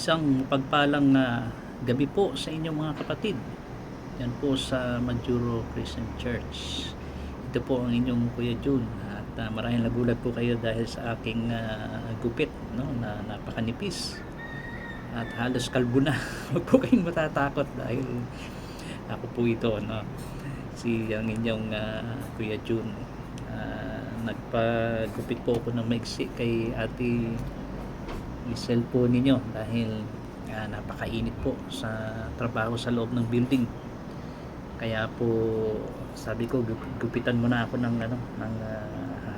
Isang pagpalang gabi po sa inyong mga kapatid. Yan po sa Majuro Christian Church. Ito po ang inyong Kuya Jun. At marahil nagulat po kayo dahil sa aking gupit, no, na napakanipis. At halos kalbo na. Huwag po kayong matatakot dahil ako po ito, no? Si ang inyong Kuya Jun. Nagpagupit po ako ng maiksi kay Ate Michelle po ninyo dahil napakainit po sa trabaho sa loob ng building. Kaya po sabi ko gupitan mo na ako ng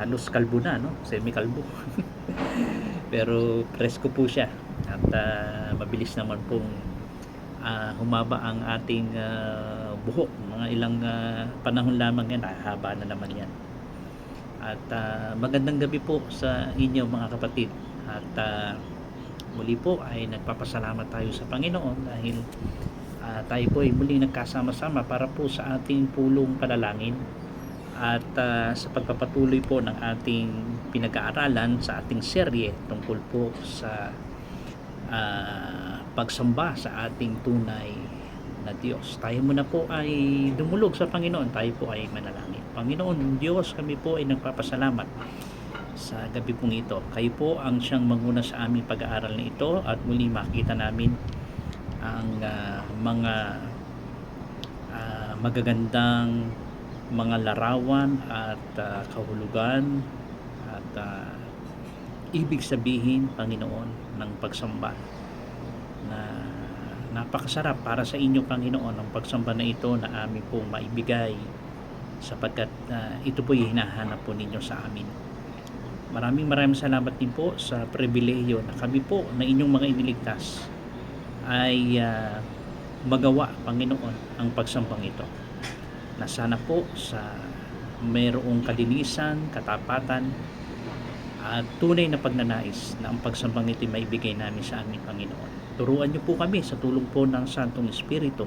halos kalbo na, no, semi kalbo. Pero presko po siya at mabilis naman pong humaba ang ating buhok. Mga ilang panahon lamang yan, haba na naman yan. At magandang gabi po sa inyo mga kapatid. At muli po ay nagpapasalamat tayo sa Panginoon dahil tayo po ay muling nagkasama-sama para po sa ating pulong panalangin at sa pagpapatuloy po ng ating pinag-aaralan sa ating serye tungkol po sa pagsamba sa ating tunay na Diyos. Tayo muna po ay dumulog sa Panginoon, tayo po ay manalangin. Panginoon Diyos, kami po ay nagpapasalamat sa gabi pong ito. Kayo po ang siyang manguna sa aming pag-aaral na ito at muli makita namin ang mga magagandang mga larawan at kahulugan at ibig sabihin, Panginoon, ng pagsamba na napakasarap para sa inyo, Panginoon, ang pagsamba na ito na amin pong maibigay sapagkat ito po yung hinahanap po ninyo sa amin. Maraming salamat din po sa pribilehiyo na kami po na inyong mga iniligtas ay magawa, Panginoon, ang pagsambang ito. Na sana po sa mayroong kalinisan, katapatan at tunay na pagnanais na ang pagsambang ito ay maibigay namin sa aming Panginoon. Turuan niyo po kami sa tulong po ng Santong Espiritu.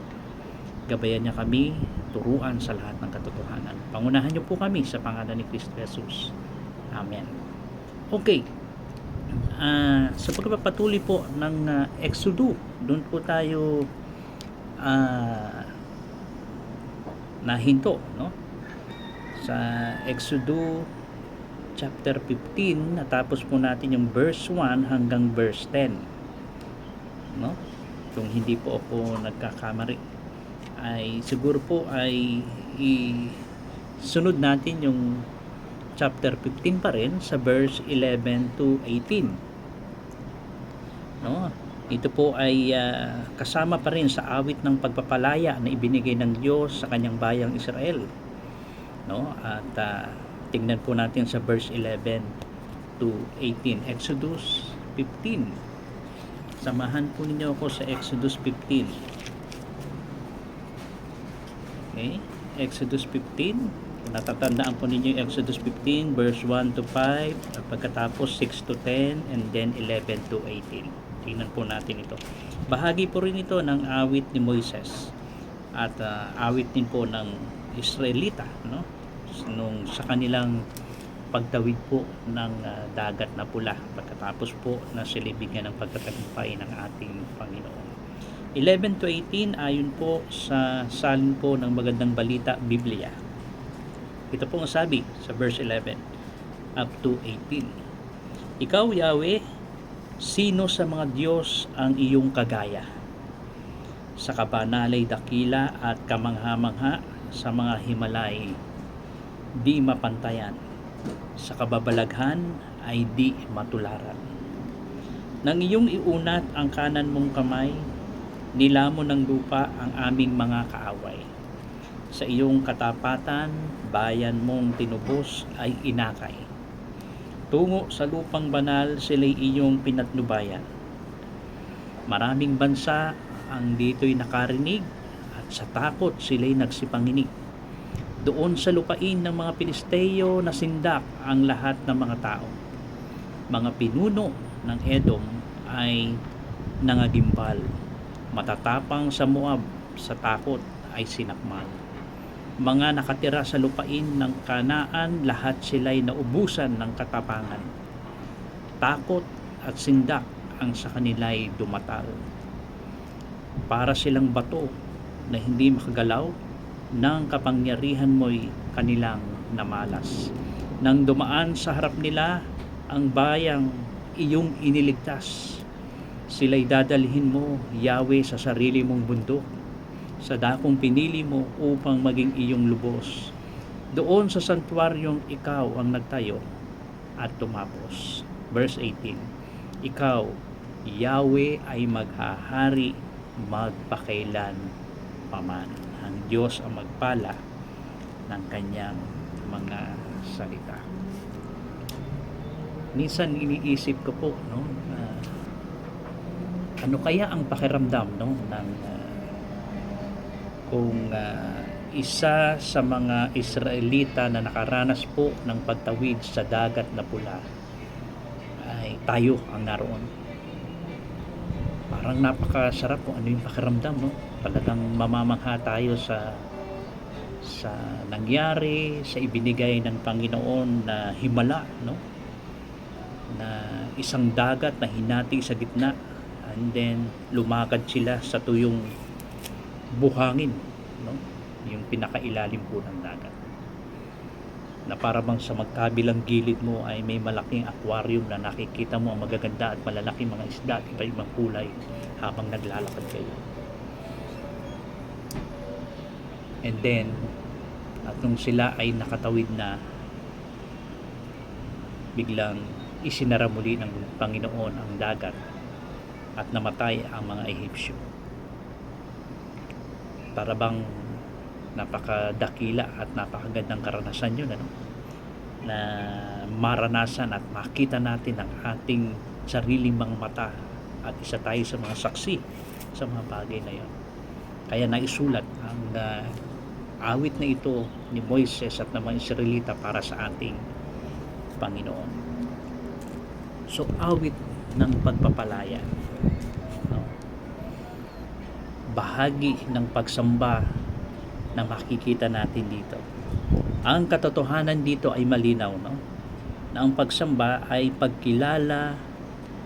Gabayan niya kami, turuan sa lahat ng katotohanan. Pangunahan niyo po kami sa pangalan ni Kristo Jesus. Amen. Okay. Sa pagpapatuloy po ng Exodo, doon po tayo nahinto, no? Sa Exodo chapter 15, natapos po natin yung verse 1 hanggang verse 10. No? Kung hindi po ako nagkakamali, ay siguro po ay sunod natin yung chapter 15 pa rin sa verse 11 to 18. No? Ito po ay kasama pa rin sa awit ng pagpapalaya na ibinigay ng Diyos sa kanyang bayang Israel. No? At tingnan po natin sa verse 11 to 18. Exodus 15. Samahan po ninyo ako sa Exodus 15. Okay? Exodus 15. Natatandaan po ninyo yung Exodus 15 verse 1 to 5, pagkatapos 6 to 10, and then 11 to 18. Tingnan po natin ito. Bahagi po rin ito ng awit ni Moises at awit din po ng Israelita, no? Nung sa kanilang pagtawid po ng dagat na pula pagkatapos po na sila bigyan ng pagtatagumpay ng ating Panginoon. 11 to 18 ayon po sa salin po ng magandang balita Biblia. Ito po ang sabi sa verse 11 up to 18. Ikaw, Yahweh, sino sa mga Diyos ang iyong kagaya? Sa kabanalay dakila at kamangha-mangha sa mga Himalay, di mapantayan. Sa kababalaghan ay di matularan. Nang iyong iunat ang kanan mong kamay, nilamon ng lupa ang aming mga kaaway. Sa iyong katapatan, bayan mong tinubos ay inakay. Tungo sa lupang banal sila'y iyong pinatnubayan. Maraming bansa ang dito'y nakarinig at sa takot sila'y nagsipanginig. Doon sa lupain ng mga Pilisteo nasindak ang lahat ng mga tao. Mga pinuno ng Edom ay nangagimbal. Matatapang sa Moab sa takot ay sinakmal. Mga nakatira sa lupain ng Kanaan, lahat sila'y naubusan ng katapangan. Takot at sindak ang sa kanila ay dumatal. Para silang bato na hindi makagalaw ng kapangyarihan mo'y kanilang namalas. Nang dumaan sa harap nila ang bayang iyong iniligtas, sila'y dadalhin mo, Yahweh, sa sarili mong bundok, sa dakong pinili mo upang maging iyong lubos. Doon sa santuaryong ikaw ang nagtayo at tumapos. Verse 18, ikaw, Yahweh, ay maghahari magpakailan paman. Ang Diyos ang magpala ng kanyang mga salita. Minsan iniisip ko po, no, ano kaya ang pakiramdam, no, ng kung isa sa mga Israelita na nakaranas po ng pagtawid sa dagat na pula ay tayo ang naroon. Parang napakasarap kung ano yung pakiramdam, no? Talagang mamamangha tayo sa nangyari, sa ibinigay ng Panginoon na himala, no? Na isang dagat na hinati sa gitna, and then lumakad sila sa tuyong buhangin, no? Yung pinakailalim po ng dagat, na para bang sa magkabilang gilid mo ay may malaking aquarium na nakikita mo ang magaganda at malalaking mga isda at iba-ibang kulay habang naglalakad kayo. And then at nung sila ay nakatawid na, biglang isinara muli ng Panginoon ang dagat at namatay ang mga Ehipsyo. Para bang napakadakila at napakagandang karanasan yun, ano? Na maranasan at makita natin ang ating sariling mga mata at isa tayo sa mga saksi sa mga bagay na yun. Kaya naisulat ang awit na ito ni Moises at ng mga Israelita para sa ating Panginoon. So awit ng pagpapalaya, no? Bahagi ng pagsamba na makikita natin dito. Ang katotohanan dito ay malinaw, no? Na ang pagsamba ay pagkilala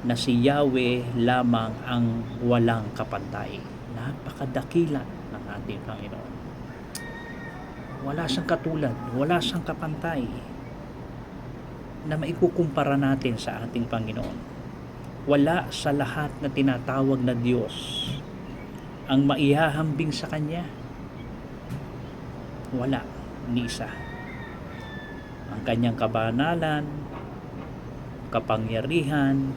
na si Yahweh lamang ang walang kapantay. Napakadakila ng ating Panginoon. Wala siyang katulad, wala siyang kapantay na maikukumpara natin sa ating Panginoon. Wala sa lahat na tinatawag na Diyos ang maihahambing sa Kanya. Wala, ni isa. Ang kanyang kabanalan, kapangyarihan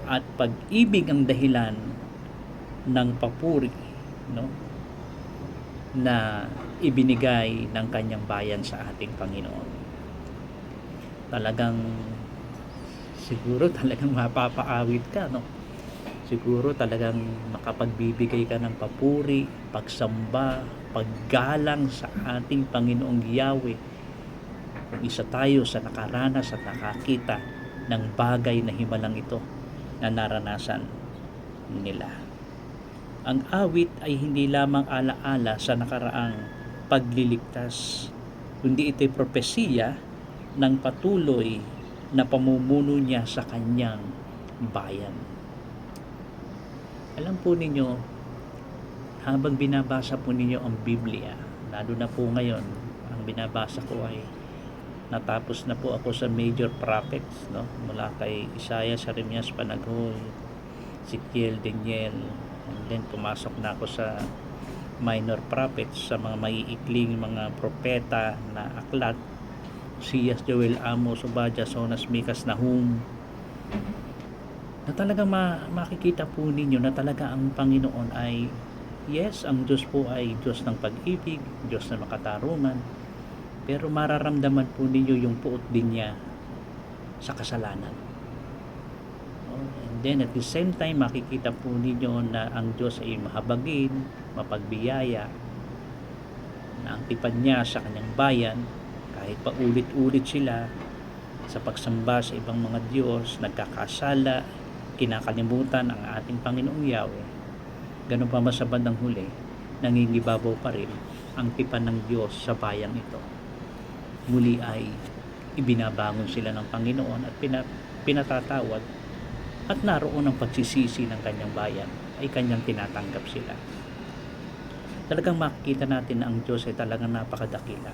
at pag-ibig ang dahilan ng papuri, no, na ibinigay ng kanyang bayan sa ating Panginoon. Talagang siguro talagang mapapaawit ka, no? Siguro talagang makapagbibigay ka ng papuri, pagsamba, paggalang sa ating Panginoong Yahweh kung isa tayo sa nakaranas at nakakita ng bagay na himalang ito na naranasan nila. Ang awit ay hindi lamang alaala sa nakaraang pagliligtas, kundi ito'y propesiya ng patuloy na pamumuno niya sa kanyang bayan. Alam po ninyo, habang binabasa po ninyo ang Biblia, lalo na po ngayon, ang binabasa ko ay natapos na po ako sa major prophets, no? Mula kay Isaiah, Jeremias, Panaghoy, Ezekiel, Daniel, and then pumasok na ako sa minor prophets, sa mga maiikling mga propeta na aklat, Siyas, Joel, Amos, Obadiah, Jonas, Mikas, Nahum, na talagang makikita po ninyo na talaga ang Panginoon ay, yes, ang Diyos po ay Diyos ng pag-ibig, Diyos na makatarungan, pero mararamdaman po ninyo yung puot din niya sa kasalanan. And then at the same time, makikita po ninyo na ang Diyos ay mahabagin, mapagbiyaya, na ang tipad niya sa kanyang bayan, kahit pa ulit-ulit sila sa pagsamba sa ibang mga Diyos, nagkakasala, kinakalimutan ang ating Panginoong Yahweh, ganun pa man sa bandang huli, nangingibabaw pa rin ang tipan ng Diyos sa bayang ito. Muli ay ibinabangon sila ng Panginoon at pinatatawad at naroon ang pagsisisi ng kanyang bayan, ay kanyang tinatanggap sila. Talagang makikita natin na ang Diyos ay talagang napakadakila.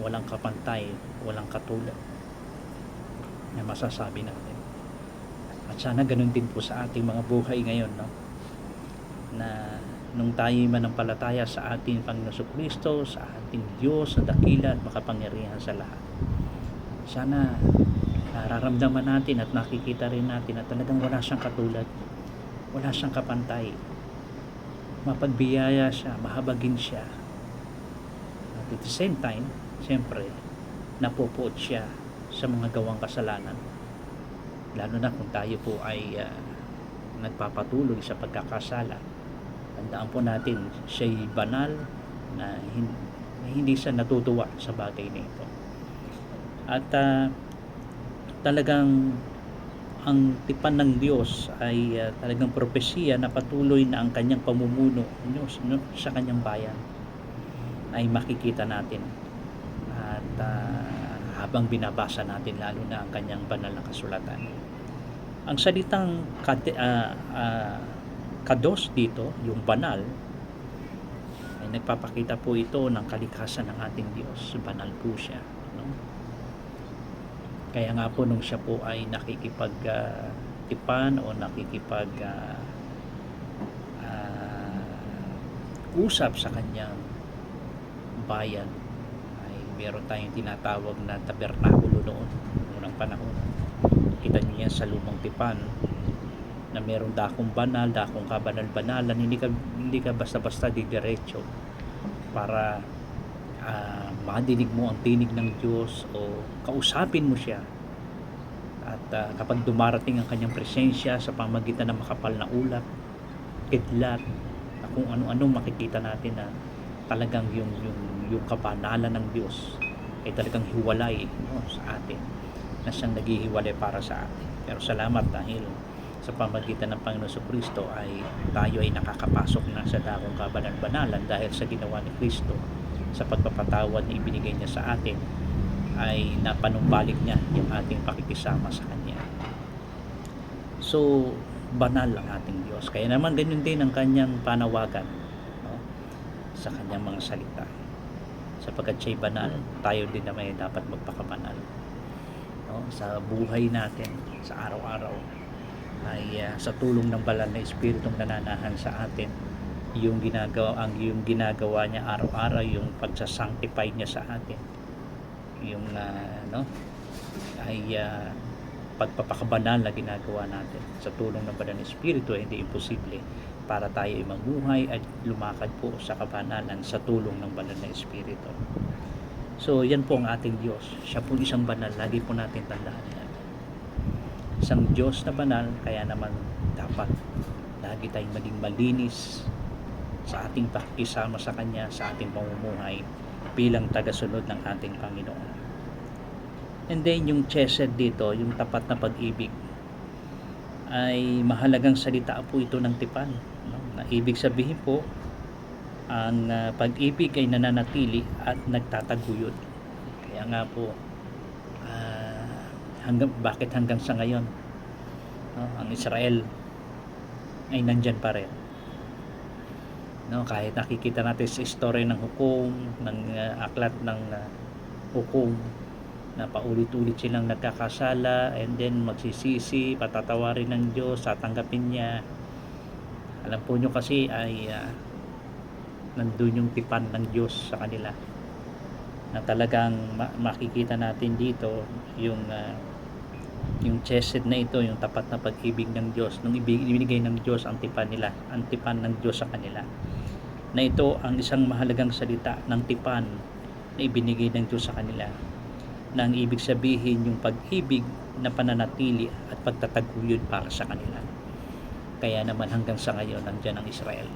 Walang kapantay, walang katulad na masasabi natin. At sana ganun din po sa ating mga buhay ngayon, no? Na nung tayo manampalataya sa ating Panginoon Jesucristo, sa ating Diyos na dakila at makapangyarihan sa lahat. Sana nararamdaman natin at nakikita rin natin na talagang wala siyang katulad, wala siyang kapantay. Mapagbiyaya siya, mahabagin siya. At at the same time, siyempre, napupuot siya sa mga gawang kasalanan. Lalo na kung tayo po ay nagpapatuloy sa pagkakasala. Tandaan po natin, siya'y banal na hindi siya natutuwa sa bagay na ito. At talagang ang tipan ng Diyos ay talagang propesiya na patuloy na ang kanyang pamumuno sa kanyang bayan ay makikita natin. At habang binabasa natin lalo na ang kanyang banal na kasulatan. Ang salitang kados dito, yung banal, ay nagpapakita po ito ng kalikasan ng ating Diyos. Banal po siya, no? Kaya nga po nung siya po ay nakikipag-tipan o usap sa kanyang bayan, ay meron tayong tinatawag na tabernakulo noon, unang panahon. Kita niyo yan sa lumang tipan na merong dakong banal, dakong kabanal-banalan. Hindi ka basta-basta didiretso para madinig mo ang tinig ng Diyos o kausapin mo siya. At kapag dumarating ang kanyang presensya sa pamagitan ng makapal na ulap, kidlat, kung ano-ano, makikita natin na talagang yung kabanalan ng Diyos ay talagang hiwalay, no, sa atin, na siyang naghihiwalay para sa atin. Pero salamat dahil sa pamagitan ng Panginoon Jesucristo ay tayo ay nakakapasok na sa dakong kabanan-banalan dahil sa ginawa ni Kristo, sa pagpapatawad na ibinigay niya sa atin, ay napanumbalik niya yung ating pakikisama sa Kanya. So, banal ang ating Diyos. Kaya naman ganyan din ang kanyang panawagan, no, sa kanyang mga salita. Sapagkat siya'y banal, tayo din naman dapat magpakabanal, no, sa buhay natin, sa araw-araw. Ay sa tulong ng banal na Espiritong nananahan sa atin, yung ginagawa niya araw-araw, yung pagsasanctify niya sa atin, yung pagpapakabanal na ginagawa natin sa tulong ng banal na Espiritu ay hindi imposible para tayo ay mabuhay at lumakad po sa kabanalan sa tulong ng banal na Espiritu. So yan po ang ating Diyos. Siya po isang banal, lagi po natin tandaan yan. Isang Diyos na banal, kaya naman dapat lagi tayong maging malinis sa ating pakikisama sa Kanya, sa ating pamumuhay bilang tagasunod ng ating Panginoon. And then yung chesed dito, yung tapat na pag-ibig, ay mahalagang salita po ito ng tipan, no? Na ibig sabihin po, ang pag-ibig ay nananatili at nagtataguyod. Kaya nga po, bakit hanggang sa ngayon, no, ang Israel ay nandyan pa rin, no, kahit nakikita natin sa istorya ng hukom, ng aklat ng hukom, na paulit-ulit silang nagkakasala and then magsisisi, patatawarin ng Diyos, tatanggapin niya. Alam po nyo kasi ay nandun yung tipan ng Diyos sa kanila, na talagang makikita natin dito yung chesed na ito, yung tapat na pag-ibig ng Diyos, nung ibinigay ng Diyos ang tipan nila, ang tipan ng Diyos sa kanila, na ito ang isang mahalagang salita ng tipan na ibinigay ng Diyos sa kanila, na ang ibig sabihin yung pag-ibig na pananatili at pagtataguyod para sa kanila. Kaya naman hanggang sa ngayon nandyan ang Israel,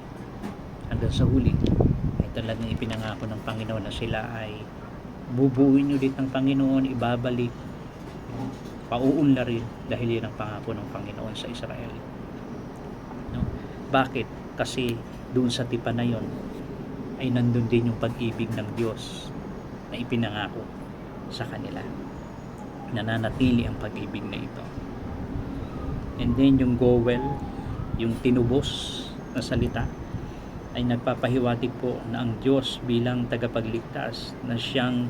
hanggang sa huli ay talagang ipinangako ng Panginoon na sila ay bubuuin ulit ng Panginoon, ibabalik, pauunlarin, dahil yan ang pangako ng Panginoon sa Israel, no? Bakit? Kasi doon sa tipan na yon ay nandun din yung pag-ibig ng Diyos na ipinangako sa kanila. Nananatili ang pag-ibig na ito. And then yung goel, yung tinubos na salita, ay nagpapahiwatig po na ang Diyos bilang tagapagligtas na siyang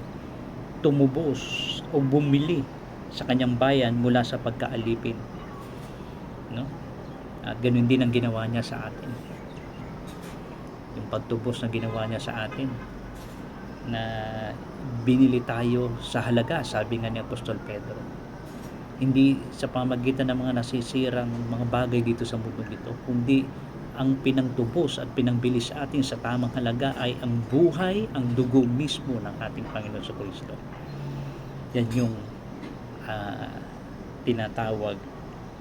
tumubos o bumili sa kanyang bayan mula sa pagkaalipin, no? At ganun din ang ginawa niya sa atin. Yung pagtubos na ginawa niya sa atin, na binili tayo sa halaga, sabi nga ni Apostol Pedro. Hindi sa pamagitan ng mga nasisirang mga bagay dito sa mundo ito, kundi ang pinangtubos at pinangbili sa atin sa tamang halaga ay ang buhay, ang dugo mismo ng ating Panginoon sa Kristo. Yan yung tinatawag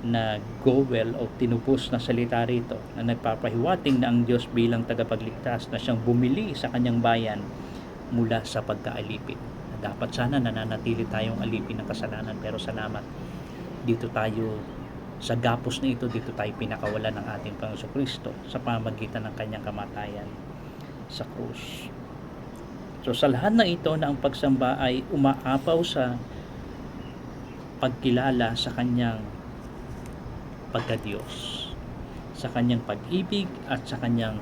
na goel o tinubos na salita rito, na nagpapahiwating na ang Diyos bilang tagapagligtas na siyang bumili sa kanyang bayan mula sa pagkaalipin. Dapat sana nananatili tayong alipin ng kasalanan, pero salamat, dito tayo sa gapos na ito, dito tayo pinakawalan ng ating Panginoon Kristo sa pamagitan ng kanyang kamatayan sa krus. So sa lahat ng ito, na ang pagsamba ay umaapaw sa pagkilala sa kanyang pagka-Diyos, sa kanyang pag-ibig at sa kanyang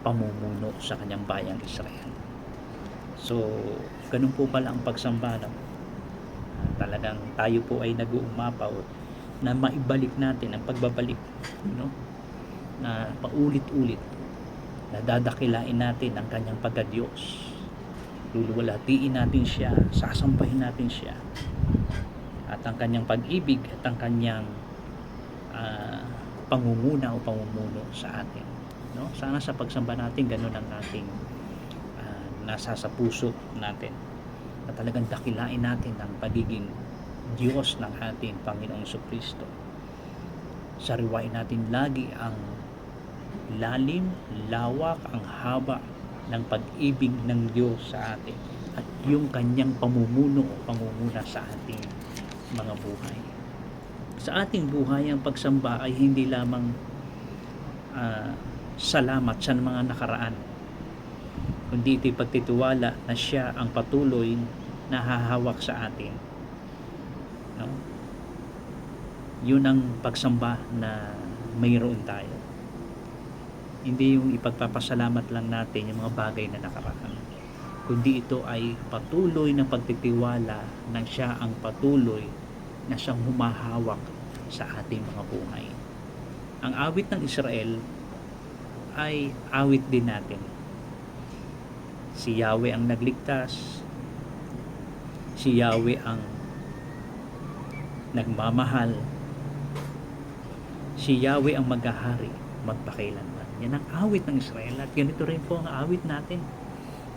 pamumuno sa kanyang bayang Israel. So ganun po pala ang pagsamba, no? Talagang tayo po ay nag-uumapaw na maibalik natin ang pagbabalik, no? Na paulit-ulit na dadakilain natin ang kanyang pagka-Diyos, luluwalhatiin natin siya, sasampahin natin siya, at ang kanyang pag-ibig at ang kanyang pangunguna o pamumuno sa atin, no? Sana sa pagsamba natin ganun ang ating nasa sa puso natin, na talagang dakilain natin ang pagiging Diyos ng ating Panginoong Kristo. Sariwain natin lagi ang lalim, lawak, ang haba ng pag-ibig ng Diyos sa atin at yung kanyang pamumuno o pangunguna sa ating mga buhay. Sa ating buhay, ang pagsamba ay hindi lamang salamat sa mga nakaraan, kundi ito'y pagtitiwala na siya ang patuloy na hahawak sa atin, no? Yun ang pagsamba na mayroon tayo. Hindi yung ipagpapasalamat lang natin yung mga bagay na nakaraan, kundi ito ay patuloy na pagtitiwala na siya ang patuloy na siyang humahawak sa ating mga buhay. Ang awit ng Israel ay awit din natin. Si Yahweh ang nagligtas, si Yahweh ang nagmamahal, si Yahweh ang maghahari magpakailanman. Yan ang awit ng Israel, at ganito rin po ang awit natin,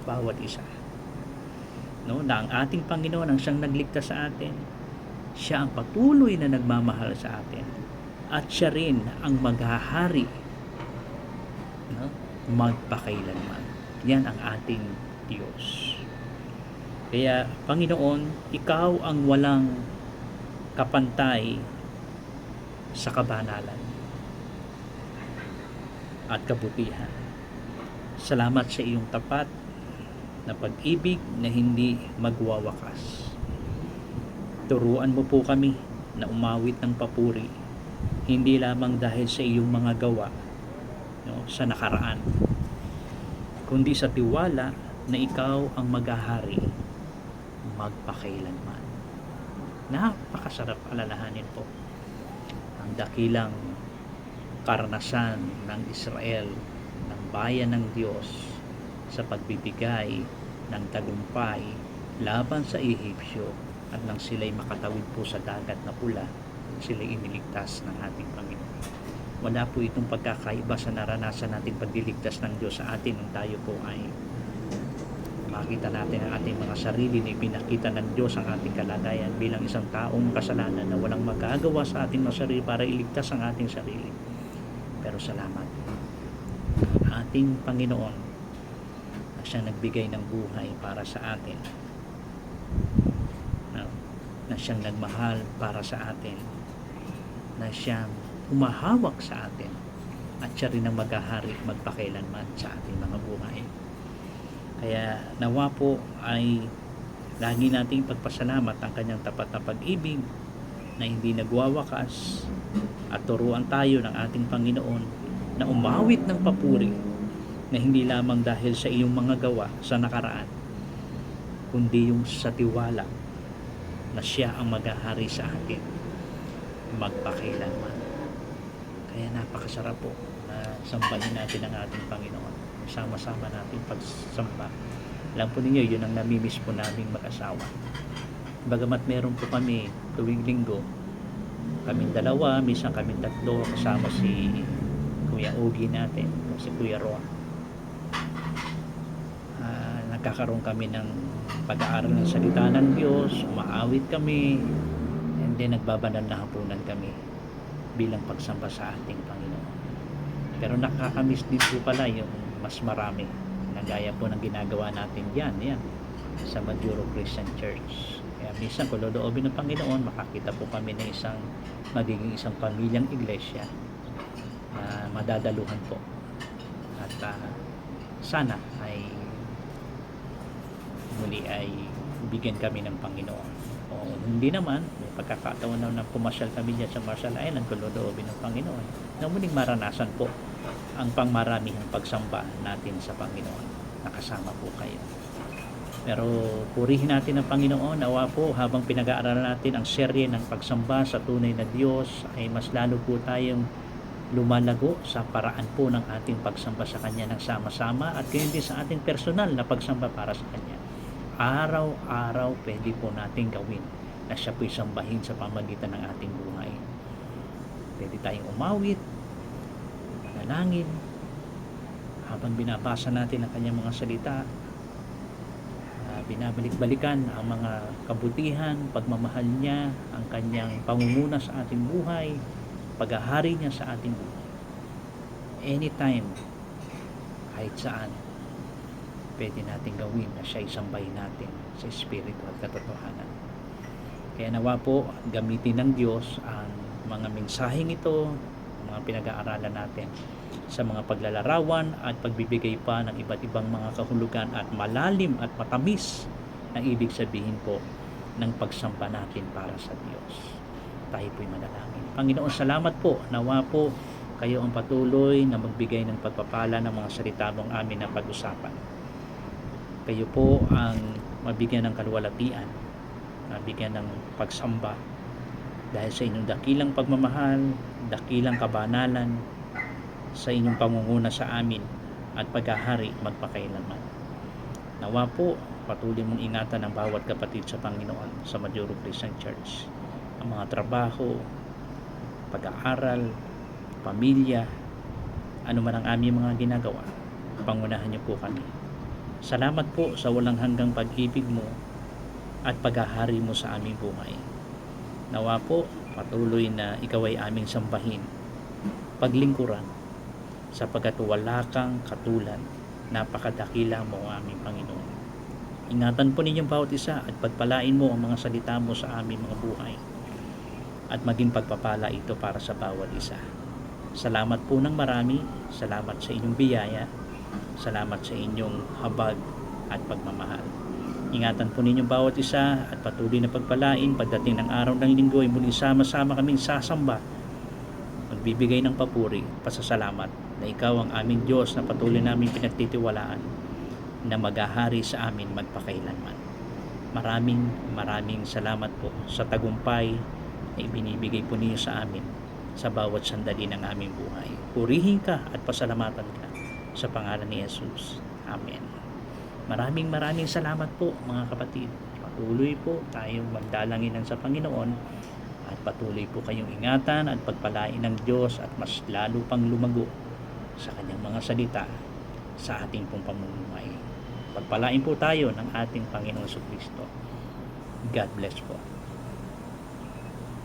bawat isa, no? Na ang ating Panginoon ang siyang nagligtas sa atin, siya ang patuloy na nagmamahal sa atin, at siya rin ang maghahari, no? Magpakailanman. Yan ang ating Diyos. Kaya Panginoon, ikaw ang walang kapantay sa kabanalan at kabutihan. Salamat sa iyong tapat na pag-ibig na hindi magwawakas. Turuan mo po kami na umawit ng papuri, hindi lamang dahil sa iyong mga gawa, no, sa nakaraan, kundi sa tiwala na ikaw ang maghahari magpakailanman. Napakasarap alalahanin po ang dakilang karanasan ng Israel, ng bayan ng Diyos, sa pagbibigay ng tagumpay laban sa Ehipsyo, at nang sila'y makatawid po sa dagat na pula, sila'y iniligtas ng ating Panginoon. Wala po itong pagkakaiba sa naranasan natin pagliligtas ng Diyos sa atin nung tayo po ay makita natin ang ating mga sarili na ipinakita ng Diyos ang ating kalagayan bilang isang taong kasalanan na walang magagawa sa ating mga sarili para iligtas ang ating sarili. Pero salamat, ating Panginoon na siyang nagbigay ng buhay para sa atin, na siyang nagmahal para sa atin, na siyang umahawak sa atin, at siya rin ang maghahari magpakailanman sa ating mga buhay. Kaya nawa po ay lagi nating pagpasalamat ang kanyang tapat na pag-ibig na hindi nagwawakas at turuan tayo ng ating Panginoon na umawit ng papuri na hindi lamang dahil sa iyong mga gawa sa nakaraan, kundi yung sa tiwala na siya ang maghahari sa atin magpakailanman. Kaya napakasarap po na sambahin natin ang ating Panginoon. Sama-sama natin pagsamba. Alam po ninyo, yun ang namimiss po naming mag-asawa. Bagamat meron po kami tuwing linggo, kaming dalawa, minsan kaming tatlo, kasama si Kuya Ogie natin, si Kuya Roa. Nagkakaroon kami ng pag-aaral ng salita ng Diyos, umaawit kami, and then nagbabanal na hapunan kami bilang pagsamba sa ating Panginoon. Pero nakakamiss din po pala yung mas marami na gaya po ng ginagawa natin yan sa Majuro Christian Church. Kaya minsan kung loloobin ng Panginoon, makakita po kami ng magiging isang pamilyang iglesia na madadaluhan po. At sana ay muli ay bigyan kami ng Panginoon. O hindi naman, may pagkakataon na pumasyal kami dyan sa Marshall Island kung loloobin ng Panginoon, na muling maranasan po ang pangmaramihang pagsamba natin sa Panginoon. Nakasama po kayo. Pero purihin natin ang Panginoon. Nawa po habang pinag-aaralan natin ang serye ng pagsamba sa tunay na Diyos, ay mas lalo po tayong lumalago sa paraan po ng ating pagsamba sa Kanya ng sama-sama, at gayon din sa ating personal na pagsamba para sa Kanya. Araw-araw pwede po natin gawin na siya po'y sambahin sa pamagitan ng ating buhay. Pwede tayong umawit, manalangin, habang binabasa natin ang Kanyang mga salita, binabalik-balikan ang mga kabutihan, pagmamahal niya, ang Kanyang pangunguna sa ating buhay, paghahari niya sa ating buhay. Anytime, kahit saan, pwede natin gawin na siya isambahin natin sa Espiritu at katotohanan. Kaya nawa po, gamitin ng Diyos ang mga mensaheng ito, mga pinag-aaralan natin sa mga paglalarawan at pagbibigay pa ng iba't ibang mga kahulugan at malalim at matamis na ibig sabihin po ng pagsamba natin para sa Diyos. Tayo po'y manalangin. Panginoon, salamat po. Nawa po kayo ang patuloy na magbigay ng pagpapala ng mga salita mong amin na pag-usapan. Kayo po ang mabigyan ng kaluwalhatian, mabigyan ng pagsamba dahil sa inyong dakilang pagmamahal, dakilang kabanalan, sa inyong pangunguna sa amin at paghahari magpakailanman. Nawa po patuloy mong ingatan ang bawat kapatid sa Panginoon sa Majuro Christian Church, ang mga trabaho, pag-aaral, pamilya, ano man ang aming mga ginagawa, pangunahan niyo po kami. Salamat po sa walang hanggang pag-ibig mo at paghahari mo sa aming buhay. Nawa po patuloy na ikaw ay aming sambahin, paglingkuran, sapagkat wala kang katulad, napakadakila mo aming Panginoon. Ingatan po ninyong bawat isa at pagpalain mo ang mga salita mo sa aming mga buhay at maging pagpapala ito para sa bawat isa. Salamat po ng marami, salamat sa inyong biyaya, salamat sa inyong habag at pagmamahal. Ingatan po ninyong bawat isa at patuloy na pagpalain. Pagdating ng araw ng linggo ay muling sama-sama kaming sasamba, magbibigay ng papuri at pasasalamat na ikaw ang aming Diyos na patuloy namin pinagtitiwalaan na maghahari sa amin magpakailanman. Maraming salamat po sa tagumpay na ibinibigay po niyo sa amin sa bawat sandali ng aming buhay. Purihin ka at pasalamatan ka sa pangalan ni Jesus. Amen. Maraming salamat po mga kapatid. Patuloy po tayong magdalanginan sa Panginoon at patuloy po kayong ingatan at pagpalain ng Diyos at mas lalo pang lumago sa Kanyang mga salita sa ating pong pamumuhay. Pagpalain po tayo ng ating Panginoong Jesucristo. God bless po.